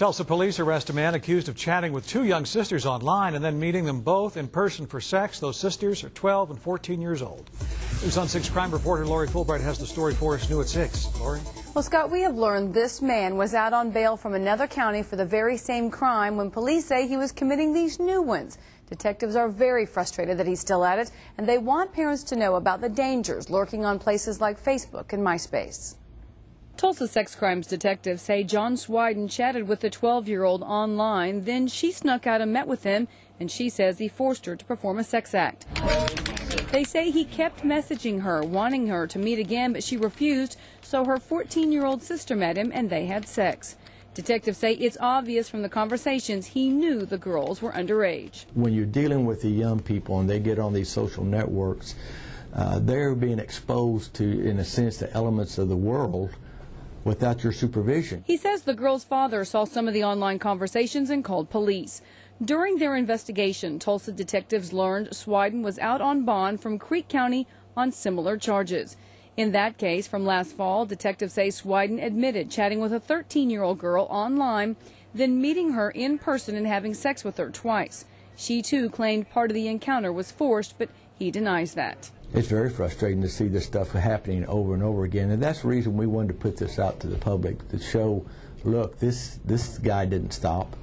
Tulsa police arrest a man accused of chatting with two young sisters online and then meeting them both in person for sex. Those sisters are 12 and 14 years old. News on 6 crime reporter Lori Fulbright has the story for us new at 6. Lori? Well, Scott, we have learned this man was out on bail from another county for the very same crime when police say he was committing these new ones. Detectives are very frustrated that he's still at it, and they want parents to know about the dangers lurking on places like Facebook and MySpace. Tulsa sex crimes detectives say John Swiden chatted with the 12-year-old online, then she snuck out and met with him, and she says he forced her to perform a sex act. They say he kept messaging her, wanting her to meet again, but she refused, so her 14-year-old sister met him and they had sex. Detectives say it's obvious from the conversations he knew the girls were underage. When you're dealing with the young people and they get on these social networks, they're being exposed to, in a sense, the elements of the world without your supervision. He says the girl's father saw some of the online conversations and called police. During their investigation, Tulsa detectives learned Swiden was out on bond from Creek County on similar charges. In that case from last fall, detectives say Swiden admitted chatting with a 13-year-old girl online, then meeting her in person and having sex with her twice. She too claimed part of the encounter was forced, but he denies that. It's very frustrating to see this stuff happening over and over again, and that's the reason we wanted to put this out to the public, to show, look, this guy didn't stop,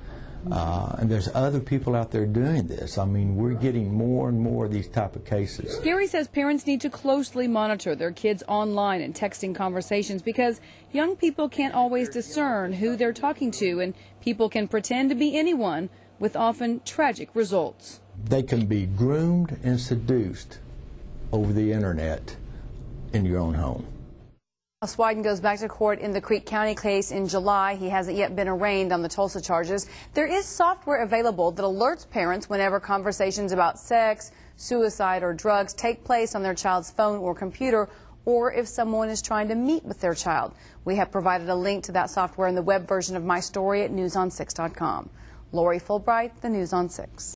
and there's other people out there doing this. I mean, we're getting more and more of these type of cases. Gary says parents need to closely monitor their kids' online and texting conversations because young people can't always discern who they're talking to, and people can pretend to be anyone with often tragic results. They can be groomed and seduced over the internet in your own home. Swiden goes back to court in the Creek County case in July. He hasn't yet been arraigned on the Tulsa charges. There is software available that alerts parents whenever conversations about sex, suicide, or drugs take place on their child's phone or computer, or if someone is trying to meet with their child. We have provided a link to that software in the web version of my story at newson6.com. Lori Fulbright, the News on 6.